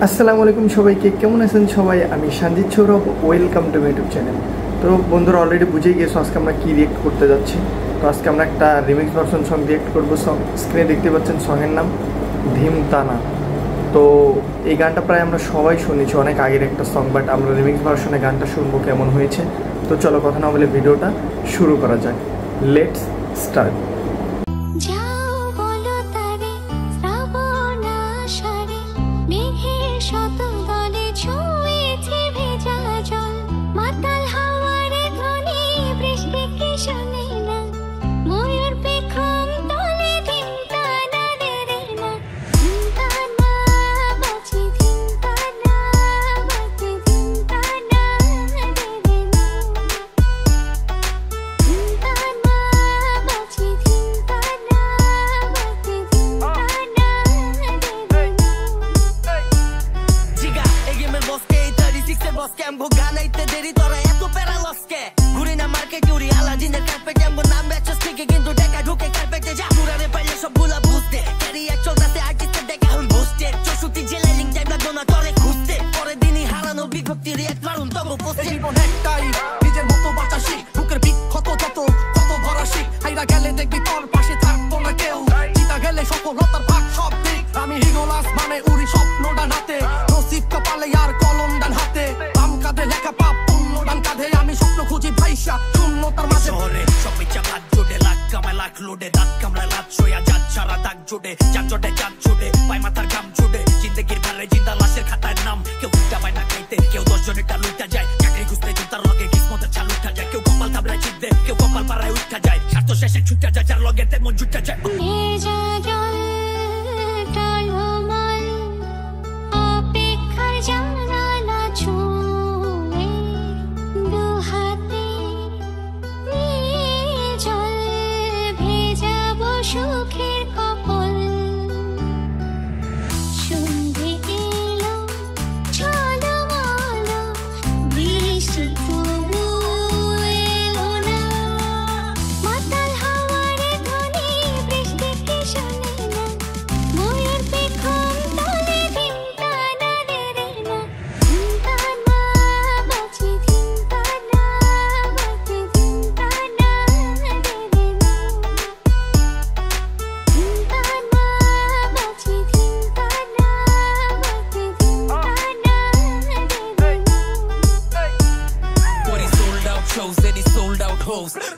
আসসালামু আলাইকুম সবাইকে, কেমন আছেন সবাই? আমি Sanjit Sourav, welcome to my YouTube channel. তো বন্ধুরা অলরেডি বুঝেই গেছো আজকে আমরা কী রিয়েক্ট করতে যাচ্ছি। তো আজকে আমরা একটা রিমিক্স ভার্সন সং রিয়েক্ট করবো। স্ক্রিনে দেখতে পাচ্ছেন সঙের নাম ধিম তানা। তো এই গানটা প্রায় আমরা সবাই শুনেছি, অনেক আগের একটা সং, বাট আমরা রিমিক্স ভার্সনে গানটা শুনবো কেমন হয়েছে। তো চলো কথা না বলে ভিডিওটা শুরু করা যাক। Let's start.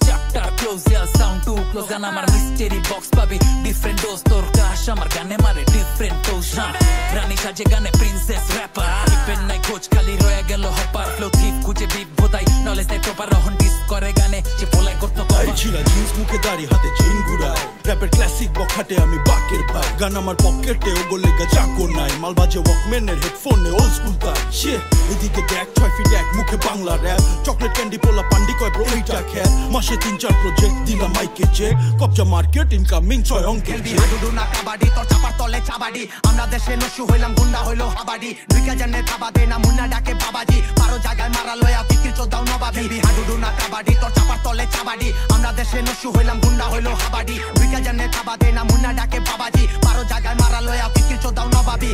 Chapter close, yeah, sound too close. And I'm a mystery box, baby. Different dose, তোর crush আমার গানে মারে different dose. রানী সাজে গানে princess rapper. Depend নাই খোঁজ খালি রয়ে গেল হপার flow thief খুঁজে বিট বোতাই knowledge নাই প্রপার রহন ডিস করে গানে যে ফলাই করতে পারে ছিলা জিন্স মুখে দাড়ি হাতে চেইন ঘুরায় র‍্যাপের ক্লাসিক বখাটে আমি বাকের ভাই গান আমার পকেটে ওগলে গাজাকো নাই মাল বাজে ওয়াকম্যানের হেডফোনে ওল্ড স্কুল তাই শে এদিকে দেখ 6 ফিট এক মুখে বাংলা র‍্যাপ চকলেট ক্যান্ডি পোলা পান্ডি কয় ব্রো এইটা খেল মাসে 3-4 প্রজেক্ট দিলাম মাইকে চেক কবজা মার্কেট ইনকামিং 6 অঙ্কের হাডুডু না কাবাডি তোর চাপার তলে চাবাডি আমরা দেশে নসু হইলাম গুন্ডা হইলো হাবাডি দুইকা জানে থাবা দে না মুন্না ডাকে বাবাজি পারো জায়গায় মারা লয়া ফিকির চোদাও নবাবি হাডুডু না কাবাডি তোর চাপার তলে চাবাডি আমরা দেশে নসু হইলাম গুন্ডা হইলো হাবাডি দুইকা জানে থাবা দে না মুন্না ডাকে বাবাজি পারো জায়গায় মারা লয়া ফিকির চোদাও নবাবি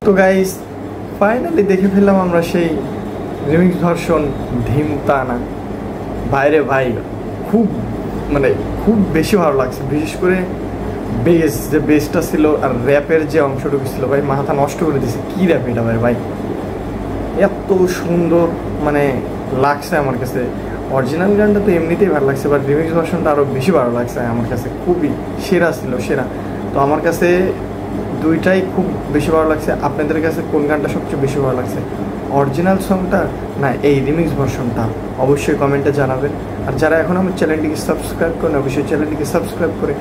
তো গাইস ফাইনালি দেখে ফেললাম আমরা সেই রিমিক্স ভার্সন ধিম তানা। ভাইরে ভাই, খুব বেশি ভালো লাগছে। বিশেষ করে বেসটা ছিল আর র্যাপের যে অংশটুকু ছিল, ভাই মাথা নষ্ট করে দিয়েছে। কী র্যাপ এটা ভাই, এত সুন্দর লাগছে আমার কাছে। অরিজিনাল গানটা তো এমনিতেই ভালো লাগছে, বাট রিমিক্স ভার্সনটা আরও বেশি ভালো লাগছে আমার কাছে। খুবই সেরা ছিল, সেরা। তো আমার কাছে দুইটাই খুব বেশি ভালো লাগছে। আপনাদের কাছে কোন গানটা সবচেয়ে বেশি ভালো লাগছে, অরিজিনাল সংটা না এই রিমিক্স ভার্সনটা? অবশ্যই কমেন্টে জানাবেন। আর যারা এখন আমার চ্যানেলটিকে সাবস্ক্রাইব করেন, অবশ্যই চ্যানেলটিকে সাবস্ক্রাইব করে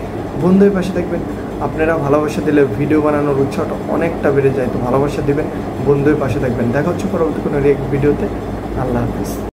বন্ধুদের পাশে থাকবেন। আপনারা ভালোবাসা দিলে ভিডিও বানানোর উৎসাহটা অনেকটা বেড়ে যায়। তো ভালোবাসা দিবেন, বন্ধুদের পাশে থাকবেন। দেখা হচ্ছে পরবর্তী কোনো রিয়েক্ট ভিডিওতে। আল্লাহ হাফিজ।